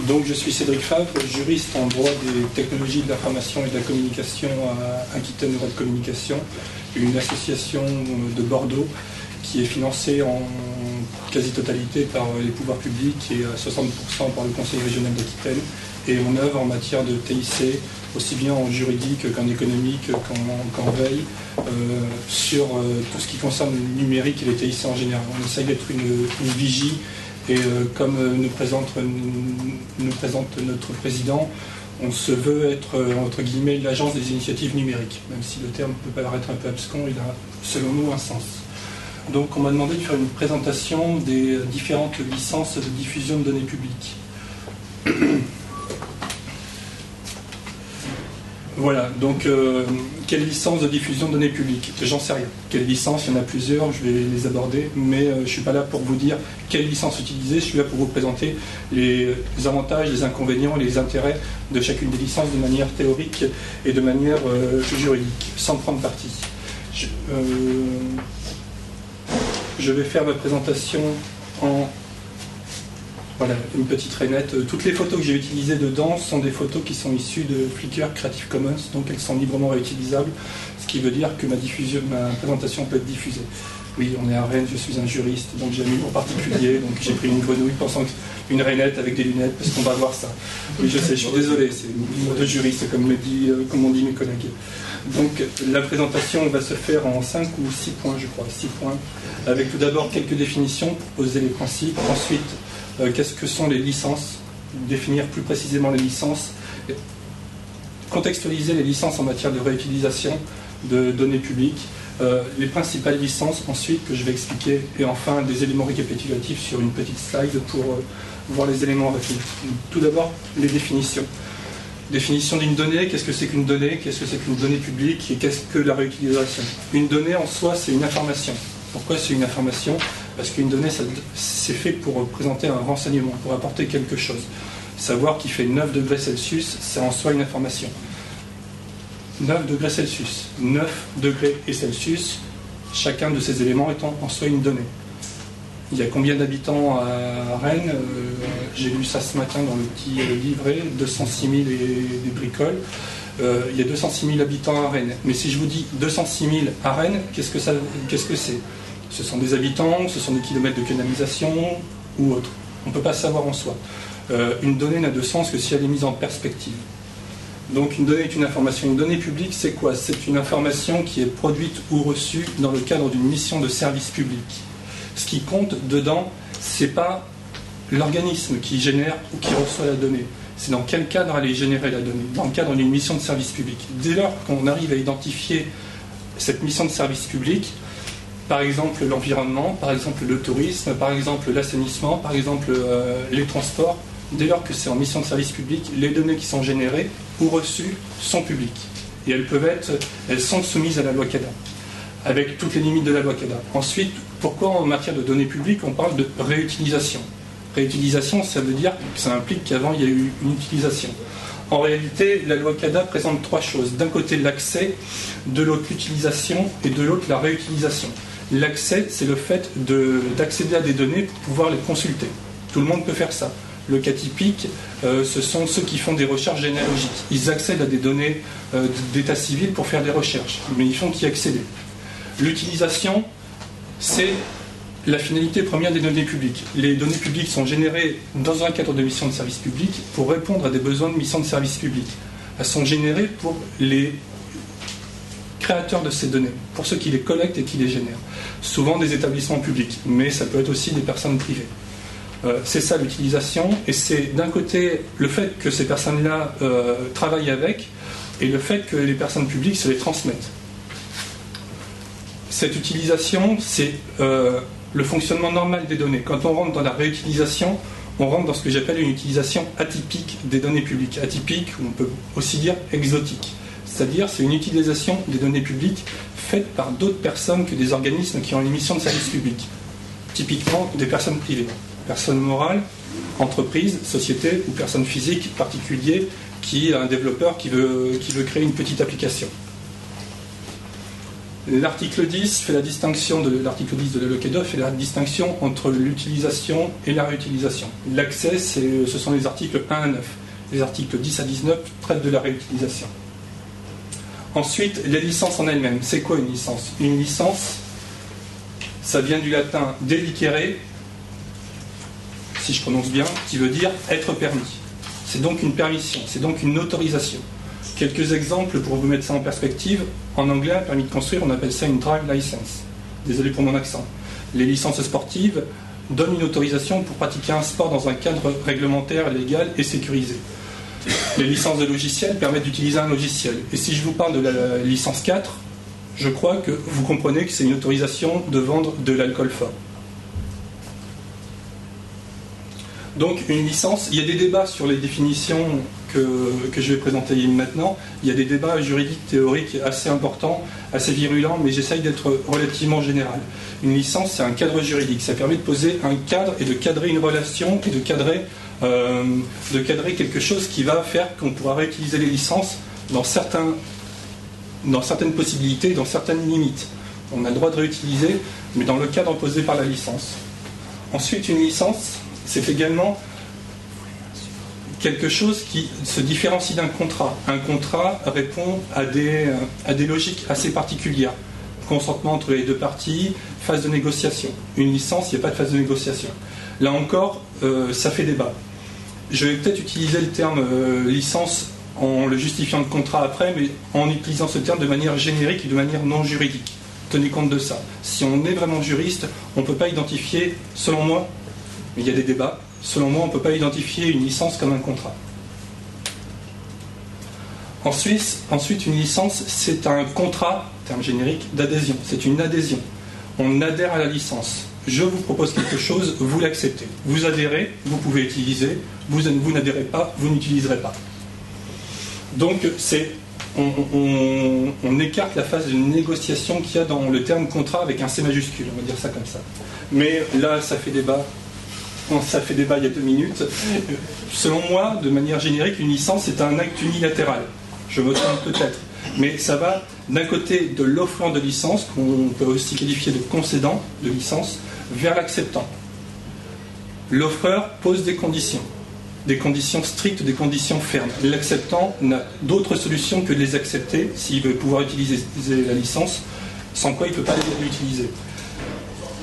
Donc je suis Cédric Favre, juriste en droit des technologies de l'information et de la communication à Aquitaine Europe Communication, une association de Bordeaux qui est financée en quasi-totalité par les pouvoirs publics et à 60% par le Conseil régional d'Aquitaine. Et on œuvre en matière de TIC, aussi bien en juridique qu'en économique, qu'en veille, sur tout ce qui concerne le numérique et les TIC en général. On essaye d'être une vigie. Et comme nous présente notre président, on se veut être, entre guillemets, l'agence des initiatives numériques. Même si le terme peut paraître un peu abscon, il a, selon nous, un sens. Donc on m'a demandé de faire une présentation des différentes licences de diffusion de données publiques. Voilà, donc quelle licence de diffusion de données publiques? J'en sais rien. Quelle licence? Il y en a plusieurs, je vais les aborder, mais je ne suis pas là pour vous dire quelle licence utiliser, je suis là pour vous présenter les avantages, les inconvénients et les intérêts de chacune des licences de manière théorique et de manière juridique, sans prendre parti. Je vais faire ma présentation en... Voilà, une petite rainette. Toutes les photos que j'ai utilisées dedans sont des photos qui sont issues de Flickr Creative Commons, donc elles sont librement réutilisables, ce qui veut dire que ma présentation peut être diffusée. Oui, on est à Rennes, je suis un juriste, donc j'ai un humour particulier, donc j'ai pris une grenouille pensant qu'une rainette avec des lunettes, parce qu'on va voir ça. Oui, je sais, je suis désolé, c'est l'humour de juriste, comme ont dit mes collègues. Donc la présentation va se faire en 5 ou 6 points, je crois, 6 points, avec tout d'abord quelques définitions pour poser les principes, ensuite qu'est-ce que sont les licences, définir plus précisément les licences, contextualiser les licences en matière de réutilisation de données publiques, les principales licences ensuite que je vais expliquer, et enfin des éléments récapitulatifs sur une petite slide pour voir les éléments récapitulatifs. Tout d'abord, les définitions. Définition d'une donnée, qu'est-ce que c'est qu'une donnée, qu'est-ce que c'est qu'une donnée publique et qu'est-ce que la réutilisation. Une donnée en soi, c'est une information. Pourquoi c'est une information? Parce qu'une donnée, c'est fait pour présenter un renseignement, pour apporter quelque chose. Savoir qu'il fait 9 degrés Celsius, c'est en soi une information. 9 degrés Celsius. 9 degrés et Celsius, chacun de ces éléments étant en soi une donnée. Il y a combien d'habitants à Rennes? J'ai lu ça ce matin dans le petit livret, 206 000 et des bricoles. Il y a 206 000 habitants à Rennes. Mais si je vous dis 206 000 à Rennes, qu'est-ce que c'est? Ce sont des habitants, ce sont des kilomètres de canalisation ou autre. On ne peut pas savoir en soi. Une donnée n'a de sens que si elle est mise en perspective. Donc une donnée est une information. Une donnée publique, c'est quoi? C'est une information qui est produite ou reçue dans le cadre d'une mission de service public. Ce qui compte dedans, ce n'est pas l'organisme qui génère ou qui reçoit la donnée. C'est dans quel cadre elle est générée la donnée, dans le cadre d'une mission de service public. Dès lors qu'on arrive à identifier cette mission de service public, par exemple l'environnement, par exemple le tourisme, par exemple l'assainissement, par exemple les transports, dès lors que c'est en mission de service public, les données qui sont générées ou reçues sont publiques. Et elles sont soumises à la loi CADA, avec toutes les limites de la loi CADA. Ensuite, pourquoi en matière de données publiques on parle de réutilisation? Réutilisation, ça veut dire que ça implique qu'avant il y a eu une utilisation. En réalité, la loi CADA présente 3 choses. D'un côté, l'accès, de l'autre, l'utilisation, et de l'autre, la réutilisation. L'accès, c'est le fait d'accéder à des données pour pouvoir les consulter. Tout le monde peut faire ça. Le cas typique, ce sont ceux qui font des recherches généalogiques. Ils accèdent à des données d'état civil pour faire des recherches, mais ils font qu'y accéder. L'utilisation, c'est la finalité première des données publiques. Les données publiques sont générées dans un cadre de mission de service public pour répondre à des besoins de mission de service public. Elles sont générées pour les créateurs de ces données, pour ceux qui les collectent et qui les génèrent. Souvent des établissements publics, mais ça peut être aussi des personnes privées. C'est ça l'utilisation, et c'est d'un côté le fait que ces personnes-là travaillent avec, et le fait que les personnes publiques se les transmettent. Cette utilisation, c'est le fonctionnement normal des données. Quand on rentre dans la réutilisation, on rentre dans ce que j'appelle une utilisation atypique des données publiques. Atypique, ou on peut aussi dire exotique. C'est-à-dire, c'est une utilisation des données publiques faite par d'autres personnes que des organismes qui ont une mission de service public. Typiquement, des personnes privées. Personnes morales, entreprises, sociétés ou personnes physiques, particuliers, qui a un développeur qui veut créer une petite application. L'article 10 fait la distinction de l'article 10 de la LOCADA fait la distinction entre l'utilisation et la réutilisation. L'accès, ce sont les articles 1 à 9. Les articles 10 à 19 traitent de la réutilisation. Ensuite, les licences en elles-mêmes. C'est quoi une licence? Une licence, ça vient du latin delicere, si je prononce bien, qui veut dire être permis. C'est donc une permission, c'est donc une autorisation. Quelques exemples pour vous mettre ça en perspective. En anglais, un permis de construire, on appelle ça une drive license. Désolé pour mon accent. Les licences sportives donnent une autorisation pour pratiquer un sport dans un cadre réglementaire, légal et sécurisé. Les licences de logiciels permettent d'utiliser un logiciel. Et si je vous parle de la licence 4, je crois que vous comprenez que c'est une autorisation de vendre de l'alcool fort. Donc une licence, il y a des débats sur les définitions que je vais présenter maintenant. Il y a des débats juridiques, théoriques assez importants, assez virulents, mais j'essaye d'être relativement général. Une licence, c'est un cadre juridique. Ça permet de poser un cadre et de cadrer une relation et de cadrer quelque chose qui va faire qu'on pourra réutiliser les licences dans certaines possibilités, dans certaines limites. On a le droit de réutiliser, mais dans le cadre posé par la licence. Ensuite, une licence, c'est également quelque chose qui se différencie d'un contrat. Un contrat répond à des logiques assez particulières. Consentement entre les deux parties, phase de négociation. Une licence, il n'y a pas de phase de négociation. Là encore, ça fait débat. Je vais peut-être utiliser le terme licence en le justifiant de contrat après, mais en utilisant ce terme de manière générique et de manière non juridique. Tenez compte de ça. Si on est vraiment juriste, on ne peut pas identifier, selon moi, mais il y a des débats, selon moi, on ne peut pas identifier une licence comme un contrat. Ensuite, une licence, c'est un contrat, terme générique, d'adhésion. C'est une adhésion. On adhère à la licence. Je vous propose quelque chose, vous l'acceptez. Vous adhérez, vous pouvez utiliser. Vous n'adhérez pas, vous n'utiliserez pas. Donc, on écarte la phase de négociation qu'il y a dans le terme contrat avec un C majuscule, on va dire ça comme ça. Mais là, ça fait débat. Ça fait débat il y a 2 minutes. Selon moi, de manière générique, une licence, c'est un acte unilatéral. Je me trompe peut-être. Mais ça va d'un côté de l'offrant de licence, qu'on peut aussi qualifier de concédant de licence, vers l'acceptant. L'offreur pose des conditions strictes, des conditions fermes. L'acceptant n'a d'autre solution que de les accepter s'il veut pouvoir utiliser la licence, sans quoi il ne peut pas l'utiliser.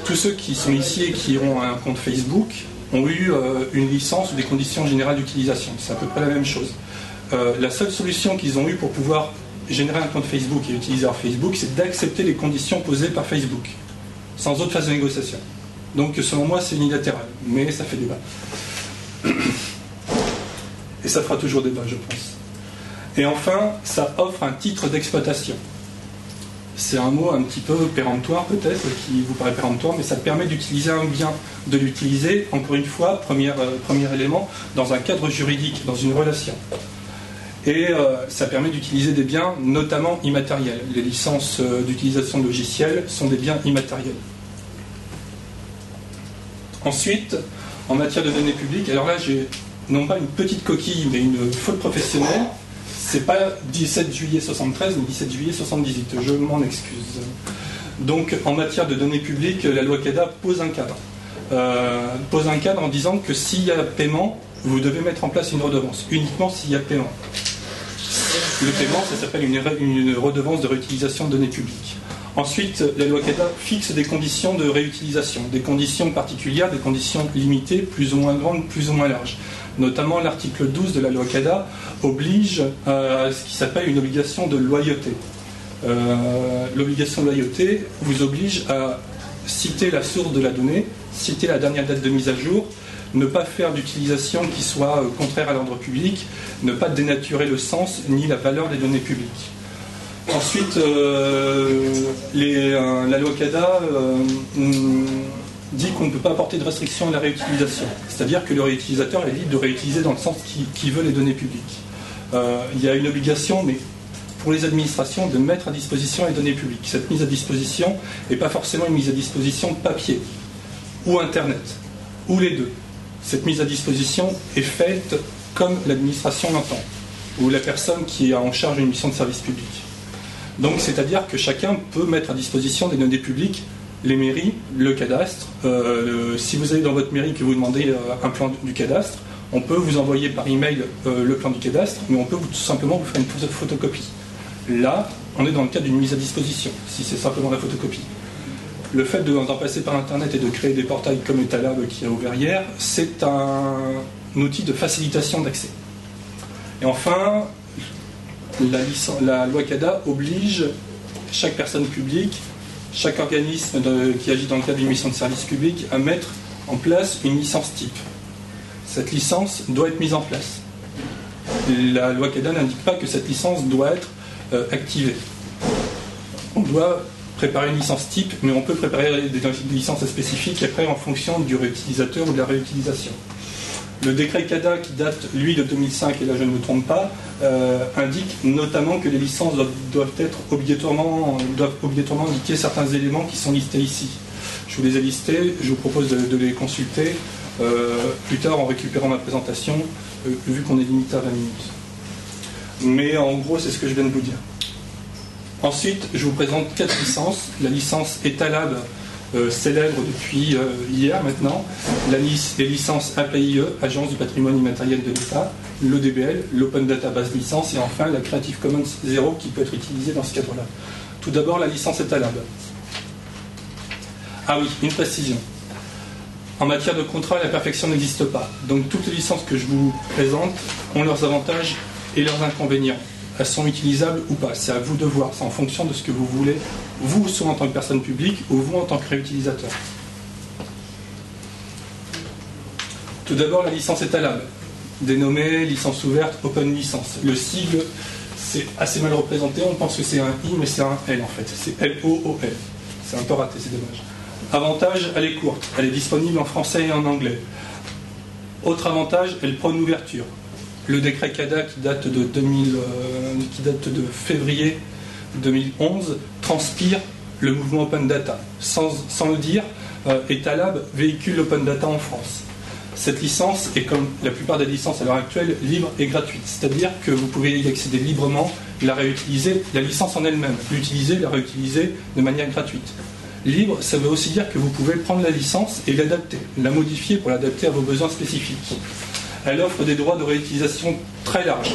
Tous ceux qui sont ici et qui ont un compte Facebook ont eu une licence ou des conditions générales d'utilisation. C'est à peu près la même chose. La seule solution qu'ils ont eue pour pouvoir générer un compte Facebook et utiliser leur Facebook, c'est d'accepter les conditions posées par Facebook, sans autre phase de négociation. Donc selon moi, c'est unilatéral, mais ça fait débat. Et ça fera toujours débat, je pense. Et enfin, ça offre un titre d'exploitation. C'est un mot un petit peu péremptoire peut-être, qui vous paraît péremptoire, mais ça permet d'utiliser un bien, de l'utiliser, encore une fois, premier élément, dans un cadre juridique, dans une relation. Et ça permet d'utiliser des biens, notamment immatériels. Les licences d'utilisation de logiciels sont des biens immatériels. Ensuite, en matière de données publiques, alors là j'ai non pas une petite coquille, mais une faute professionnelle. C'est pas 17 juillet 73, mais 17 juillet 78, je m'en excuse. Donc en matière de données publiques, la loi CADA pose un cadre. Pose un cadre en disant que s'il y a paiement, vous devez mettre en place une redevance, uniquement s'il y a paiement. Le paiement, ça s'appelle une redevance de réutilisation de données publiques. Ensuite, la loi CADA fixe des conditions de réutilisation, des conditions particulières, des conditions limitées, plus ou moins grandes, plus ou moins larges. Notamment, l'article 12 de la loi CADA oblige à ce qui s'appelle une obligation de loyauté. L'obligation de loyauté vous oblige à citer la source de la donnée, citer la dernière date de mise à jour, ne pas faire d'utilisation qui soit contraire à l'ordre public, ne pas dénaturer le sens ni la valeur des données publiques. Ensuite, la loi CADA dit qu'on ne peut pas apporter de restriction à la réutilisation. C'est-à-dire que le réutilisateur est libre de réutiliser dans le sens qu'il veut les données publiques. Il y a une obligation, mais pour les administrations, de mettre à disposition les données publiques. Cette mise à disposition n'est pas forcément une mise à disposition papier ou Internet, ou les deux. Cette mise à disposition est faite comme l'administration l'entend, ou la personne qui est en charge d'une mission de service public. Donc c'est-à-dire que chacun peut mettre à disposition des données publiques, les mairies, le cadastre. Si vous allez dans votre mairie et que vous demandez un plan du cadastre, on peut vous envoyer par email le plan du cadastre, mais on peut tout simplement vous faire une photocopie. Là, on est dans le cadre d'une mise à disposition, si c'est simplement la photocopie. Le fait d'en passer par Internet et de créer des portails comme Etalab qui a ouvert hier, c'est un outil de facilitation d'accès. Et enfin, la loi CADA oblige chaque personne publique, chaque organisme qui agit dans le cadre d'une mission de service public à mettre en place une licence type. Cette licence doit être mise en place. La loi CADA n'indique pas que cette licence doit être activée. On doit préparer une licence type, mais on peut préparer des licences spécifiques après en fonction du réutilisateur ou de la réutilisation. Le décret CADA, qui date, lui, de 2005, et là je ne me trompe pas, indique notamment que les licences doivent obligatoirement indiquer certains éléments qui sont listés ici. Je vous les ai listés, je vous propose de les consulter plus tard en récupérant ma présentation, vu qu'on est limité à 20 minutes. Mais en gros, c'est ce que je viens de vous dire. Ensuite, je vous présente 4 licences. La licence Etalab, célèbre depuis hier maintenant, les licences APIE, Agence du patrimoine immatériel de l'État, l'ODBL, l'Open Data Base Licence, et enfin la Creative Commons 0 qui peut être utilisée dans ce cadre-là. Tout d'abord, la licence Etalab. Ah oui, une précision. En matière de contrat, la perfection n'existe pas. Donc toutes les licences que je vous présente ont leurs avantages et leurs inconvénients. Elles sont utilisables ou pas. C'est à vous de voir. C'est en fonction de ce que vous voulez, vous soit en tant que personne publique ou vous en tant que réutilisateur. Tout d'abord, la licence Etalab, dénommée licence ouverte, open license. Le sigle, c'est assez mal représenté. On pense que c'est un I, mais c'est un L en fait. C'est L-O-O-L. C'est un peu raté, c'est dommage. Avantage, elle est courte. Elle est disponible en français et en anglais. Autre avantage, elle prend une ouverture. Le décret CADA qui date de février 2011 transpire le mouvement Open Data. Sans le dire, Etalab véhicule l'Open Data en France. Cette licence est, comme la plupart des licences à l'heure actuelle, libre et gratuite. C'est-à-dire que vous pouvez y accéder librement, la réutiliser, la licence en elle-même, l'utiliser, la réutiliser de manière gratuite. Libre, ça veut aussi dire que vous pouvez prendre la licence et l'adapter, la modifier pour l'adapter à vos besoins spécifiques. Elle offre des droits de réutilisation très larges.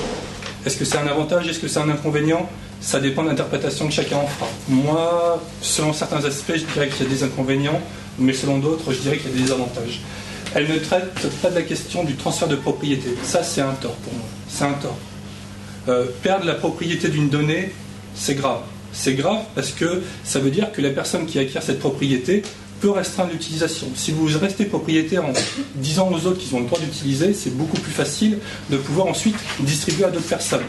Est-ce que c'est un avantage, est-ce que c'est un inconvénient? Ça dépend de l'interprétation que chacun en fera. Moi, selon certains aspects, je dirais qu'il y a des inconvénients, mais selon d'autres, je dirais qu'il y a des avantages. Elle ne traite pas de la question du transfert de propriété. Ça, c'est un tort pour moi. C'est un tort. Perdre la propriété d'une donnée, c'est grave. C'est grave parce que ça veut dire que la personne qui acquiert cette propriété peut restreindre l'utilisation. Si vous restez propriétaire en disant aux autres qu'ils ont le droit d'utiliser, c'est beaucoup plus facile de pouvoir ensuite distribuer à d'autres personnes.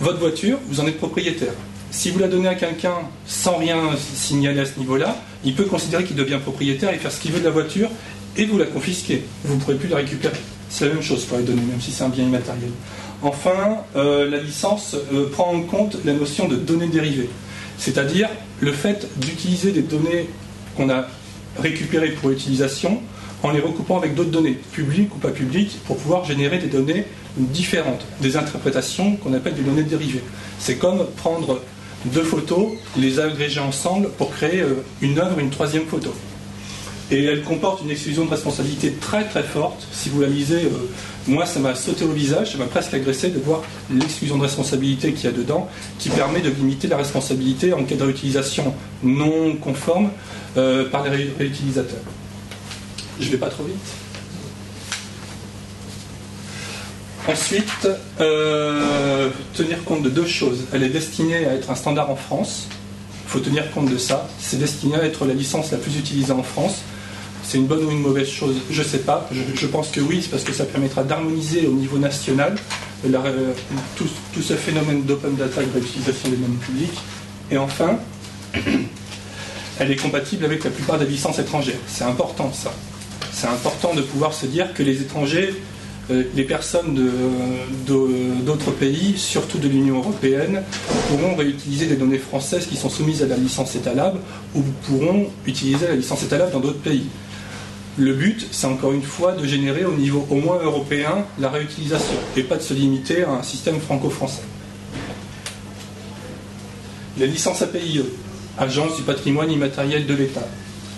Votre voiture, vous en êtes propriétaire. Si vous la donnez à quelqu'un sans rien signaler à ce niveau-là, il peut considérer qu'il devient propriétaire et faire ce qu'il veut de la voiture et vous la confisquer. Vous ne pourrez plus la récupérer. C'est la même chose pour les données, même si c'est un bien immatériel. Enfin, la licence prend en compte la notion de données dérivées, c'est-à-dire le fait d'utiliser des données qu'on a récupérées pour utilisation en les recoupant avec d'autres données, publiques ou pas publiques, pour pouvoir générer des données différentes, des interprétations qu'on appelle des données dérivées. C'est comme prendre 2 photos, les agréger ensemble pour créer une œuvre, une 3e photo. Et elle comporte une exclusion de responsabilité très très forte. Si vous la lisez, moi ça m'a sauté au visage, ça m'a presque agressé de voir l'exclusion de responsabilité qu'il y a dedans, qui permet de limiter la responsabilité en cas de réutilisation non conforme par les réutilisateurs. Je ne vais pas trop vite. Ensuite, tenir compte de 2 choses. Elle est destinée à être un standard en France. Il faut tenir compte de ça. C'est destiné à être la licence la plus utilisée en France. C'est une bonne ou une mauvaise chose? Je ne sais pas. Je pense que oui, c'est parce que ça permettra d'harmoniser au niveau national tout ce phénomène d'open data et de réutilisation des données publiques. Et enfin, elle est compatible avec la plupart des licences étrangères. C'est important ça. C'est important de pouvoir se dire que les étrangers, les personnes d'autres pays, surtout de l'Union européenne, pourront réutiliser des données françaises qui sont soumises à la licence Etalab ou pourront utiliser la licence Etalab dans d'autres pays. Le but, c'est encore une fois de générer au niveau au moins européen la réutilisation et pas de se limiter à un système franco-français. Les licences APIE, Agence du patrimoine immatériel de l'État.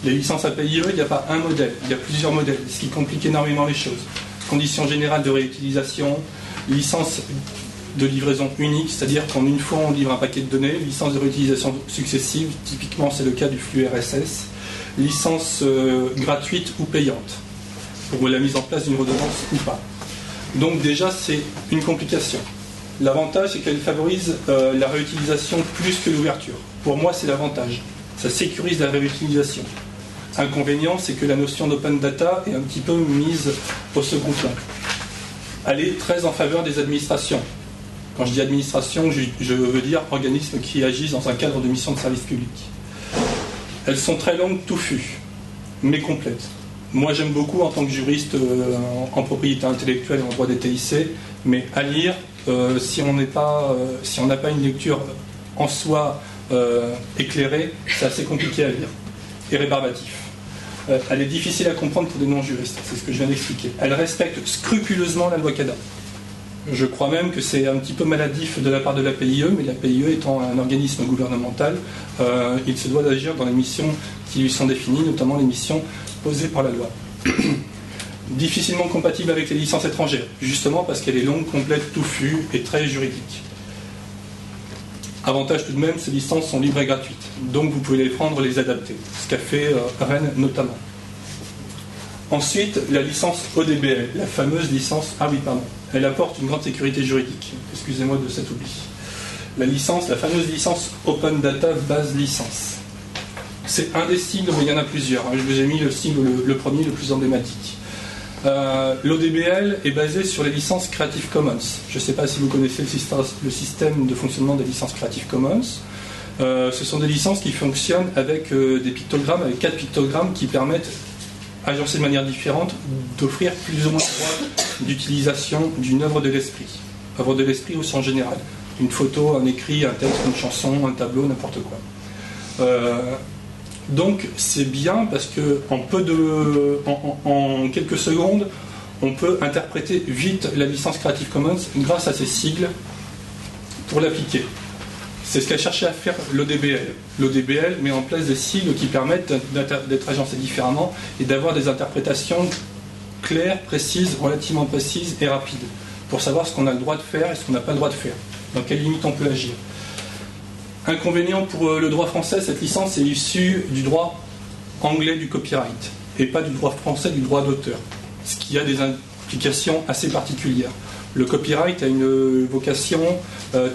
Les licences APIE, il n'y a pas un modèle, il y a plusieurs modèles, ce qui complique énormément les choses. Conditions générales de réutilisation, licence de livraison unique, c'est-à-dire qu'en une fois on livre un paquet de données, licence de réutilisation successive, typiquement c'est le cas du flux RSS, licence gratuite ou payante, pour la mise en place d'une redevance ou pas. Donc déjà c'est une complication. L'avantage c'est qu'elle favorise la réutilisation plus que l'ouverture. Pour moi c'est l'avantage, ça sécurise la réutilisation. Inconvénient c'est que la notion d'open data est un petit peu mise au second plan. Elle est très en faveur des administrations. Quand je dis administration, je veux dire organismes qui agissent dans un cadre de mission de service public. Elles sont très longues, touffues, mais complètes. Moi, j'aime beaucoup, en tant que juriste en propriété intellectuelle et en droit des TIC, mais à lire, si on n'a pas une lecture en soi éclairée, c'est assez compliqué à lire et rébarbatif. Elle est difficile à comprendre pour des non-juristes, c'est ce que je viens d'expliquer. Elle respecte scrupuleusement la loi CADA. Je crois même que c'est un petit peu maladif de la part de l'APIE, mais l'APIE étant un organisme gouvernemental, il se doit d'agir dans les missions qui lui sont définies, notamment les missions posées par la loi. Difficilement compatible avec les licences étrangères, justement parce qu'elle est longue, complète, touffue et très juridique. Avantage tout de même, ces licences sont libres et gratuites, donc vous pouvez les prendre, les adapter, ce qu'a fait Rennes notamment. Ensuite, la licence ODBL, la fameuse licence... Ah oui, pardon. Elle apporte une grande sécurité juridique. Excusez-moi de cet oubli. La fameuse licence Open Data Base Licence. C'est un des sigles, mais il y en a plusieurs. Je vous ai mis le sigle le premier, le plus emblématique. L'ODBL est basé sur les licences Creative Commons. Je ne sais pas si vous connaissez le système de fonctionnement des licences Creative Commons. Ce sont des licences qui fonctionnent avec des pictogrammes, avec 4 pictogrammes qui permettent, agencés de manière différente, d'offrir plus ou moins de droits d'utilisation d'une œuvre de l'esprit. Œuvre de l'esprit au sens général. Une photo, un écrit, un texte, une chanson, un tableau, n'importe quoi. Donc c'est bien parce que en quelques secondes, on peut interpréter vite la licence Creative Commons grâce à ces sigles pour l'appliquer. C'est ce qu'a cherché à faire l'ODBL. L'ODBL met en place des sigles qui permettent d'être agencés différemment et d'avoir des interprétations claires, précises, relativement précises et rapides, pour savoir ce qu'on a le droit de faire et ce qu'on n'a pas le droit de faire, dans quelles limites on peut agir. Inconvénient pour le droit français, cette licence est issue du droit anglais du copyright, et pas du droit français du droit d'auteur, ce qui a des implications assez particulières. Le copyright a une vocation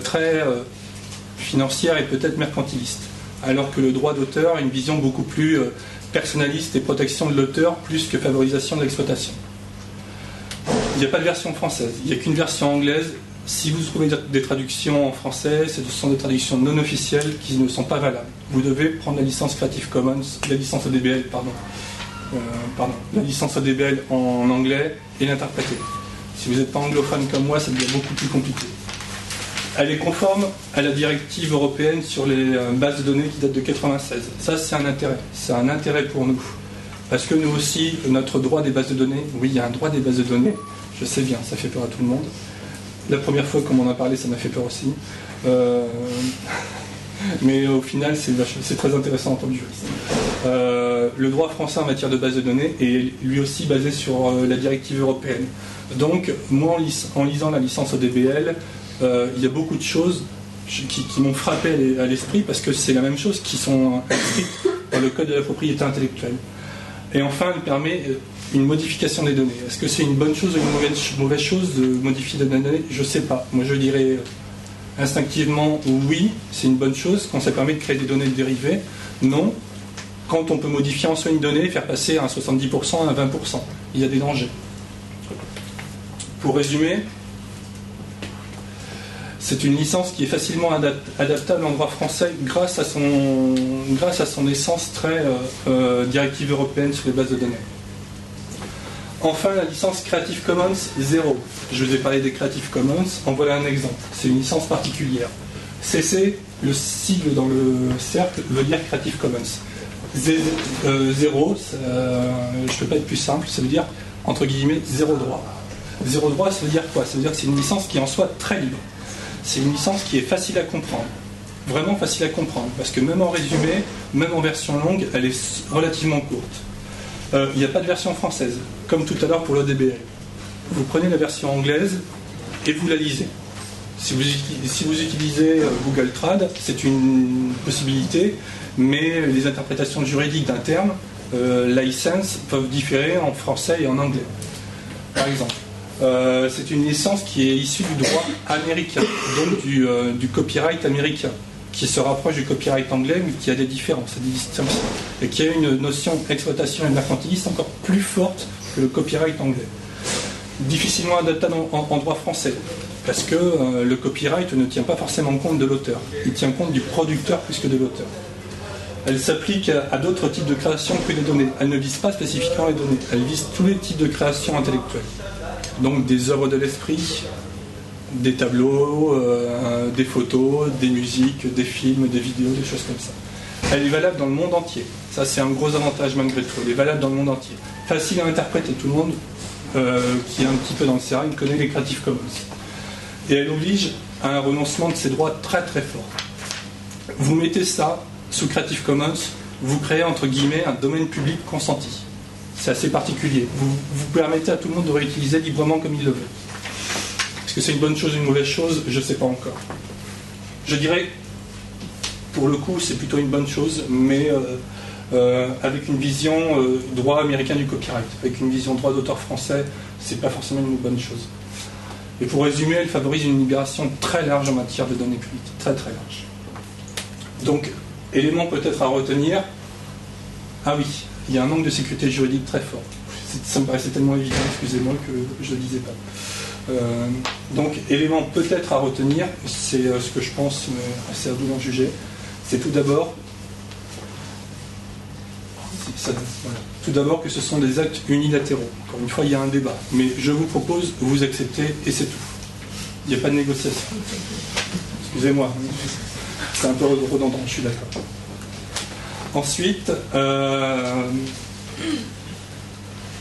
très financière et peut-être mercantiliste, alors que le droit d'auteur a une vision beaucoup plus personnaliste et protection de l'auteur plus que favorisation de l'exploitation. Il n'y a pas de version française, il n'y a qu'une version anglaise. Si vous trouvez des traductions en français, ce sont des traductions non officielles qui ne sont pas valables. Vous devez prendre la licence Creative Commons, la licence ODBL, la licence ODBL en anglais et l'interpréter. Si vous n'êtes pas anglophone comme moi, ça devient beaucoup plus compliqué. Elle est conforme à la directive européenne sur les bases de données qui date de 1996. Ça, c'est un intérêt. C'est un intérêt pour nous. Parce que nous aussi, notre droit des bases de données, oui, il y a un droit des bases de données, je sais bien, ça fait peur à tout le monde. La première fois qu'on m'en a parlé, ça m'a fait peur aussi. Mais au final, c'est très intéressant en tant que juriste. Le droit français en matière de base de données est lui aussi basé sur la directive européenne. Donc, moi, en lisant la licence ODBL, il y a beaucoup de choses qui m'ont frappé à l'esprit parce que c'est la même chose qui sont inscrites dans le code de la propriété intellectuelle. Et enfin, elle permet une modification des données. Est-ce que c'est une bonne chose ou une mauvaise chose de modifier des données? Je ne sais pas. Moi, je dirais instinctivement oui, c'est une bonne chose quand ça permet de créer des données dérivées. Non, quand on peut modifier en soi une donnée et faire passer un 70% à un 20%. Il y a des dangers. Pour résumer, c'est une licence qui est facilement adaptable en droit français grâce à son essence très directive européenne sur les bases de données. Enfin, la licence Creative Commons 0. Je vous ai parlé des Creative Commons, en voilà un exemple. C'est une licence particulière. CC, le sigle dans le cercle, veut dire Creative Commons. 0, je ne peux pas être plus simple, ça veut dire, entre guillemets, zéro droit. Zéro droit, ça veut dire quoi? Ça veut dire que c'est une licence qui est en soi très libre. C'est une licence qui est facile à comprendre. vraiment facile à comprendre, parce que même en résumé, même en version longue, elle est relativement courte. Il n'y a pas de version française, comme tout à l'heure pour l'ODBL. Vous prenez la version anglaise et vous la lisez. Si vous utilisez Google Trad, c'est une possibilité, mais les interprétations juridiques d'un terme, license, peuvent différer en français et en anglais. Par exemple, c'est une licence qui est issue du droit américain, donc du copyright américain, qui se rapproche du copyright anglais, mais qui a des différences, des distinctions, et qui a une notion d'exploitation et de mercantilisme encore plus forte que le copyright anglais. Difficilement adaptable en droit français, parce que le copyright ne tient pas forcément compte de l'auteur, il tient compte du producteur plus que de l'auteur. Elle s'applique à d'autres types de créations que les données. Elle ne vise pas spécifiquement les données, elle vise tous les types de créations intellectuelles. Donc des œuvres de l'esprit, des tableaux, des photos, des musiques, des films, des vidéos, des choses comme ça. Elle est valable dans le monde entier. Ça, c'est un gros avantage malgré tout. Elle est valable dans le monde entier. Facile à interpréter. Tout le monde qui est un petit peu dans le sérail connaît les Creative Commons. Et elle oblige à un renoncement de ses droits très très fort. Vous mettez ça sous Creative Commons, vous créez entre guillemets un domaine public consenti. C'est assez particulier. Vous permettez à tout le monde de réutiliser librement comme il le veut. Est-ce que c'est une bonne chose ou une mauvaise chose? Je ne sais pas encore. Je dirais, pour le coup, c'est plutôt une bonne chose, mais avec une vision droit américain du copyright, avec une vision droit d'auteur français, c'est pas forcément une bonne chose. Et pour résumer, elle favorise une libération très large en matière de données publiques, très très large. Donc, élément peut-être à retenir, ah oui, il y a un manque de sécurité juridique très fort. Ça me paraissait tellement évident, excusez-moi, que je ne le disais pas. Donc, élément peut-être à retenir, c'est ce que je pense, mais assez à vous d'en juger, c'est tout d'abord, voilà. Tout d'abord que ce sont des actes unilatéraux. Encore une fois, il y a un débat. Mais je vous propose, vous acceptez et c'est tout. Il n'y a pas de négociation. Excusez-moi, c'est un peu redondant, je suis d'accord. Ensuite,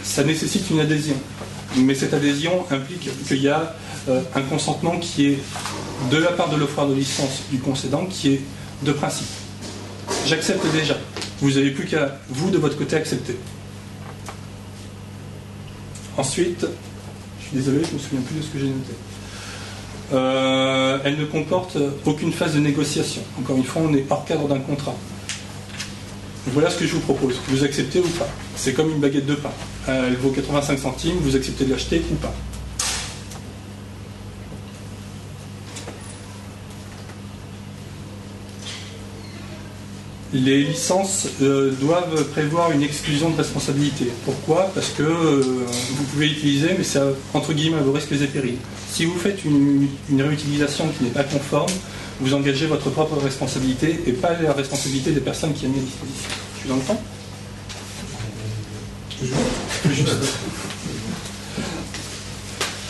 ça nécessite une adhésion. Mais cette adhésion implique qu'il y a un consentement qui est, de la part de l'offreur de licence du concédant, qui est de principe. J'accepte déjà. Vous n'avez plus qu'à, vous, de votre côté, accepter. Ensuite, je suis désolé, je ne me souviens plus de ce que j'ai noté. Elle ne comporte aucune phase de négociation. Encore une fois, on est hors cadre d'un contrat. Voilà ce que je vous propose. Vous acceptez ou pas? C'est comme une baguette de pain. Elle vaut 85 centimes, vous acceptez de l'acheter ou pas? Les licences doivent prévoir une exclusion de responsabilité. Pourquoi? Parce que vous pouvez l'utiliser, mais c'est entre guillemets à vos risques et périls. Si vous faites une réutilisation qui n'est pas conforme, vous engagez votre propre responsabilité et pas la responsabilité des personnes qui ont mis à disposition. Je suis dans le temps? Juste.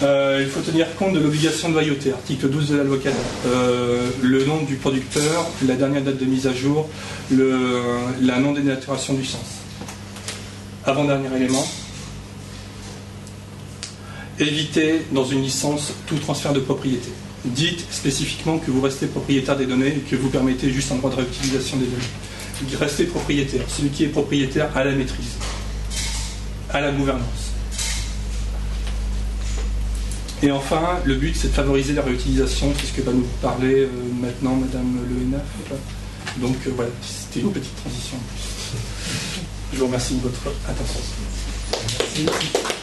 Il faut tenir compte de l'obligation de loyauté, article 12 de la loi Cadastre. Le nom du producteur, la dernière date de mise à jour, la non-dénaturation du sens. Avant-dernier élément, évitez dans une licence tout transfert de propriété. Dites spécifiquement que vous restez propriétaire des données et que vous permettez juste un droit de réutilisation des données. Restez propriétaire. Celui qui est propriétaire a la maîtrise, a la gouvernance. Et enfin, le but, c'est de favoriser la réutilisation, c'est ce que va nous parler maintenant Madame Le Hénaf. Donc voilà, c'était une petite transition en plus. Je vous remercie de votre attention. Merci.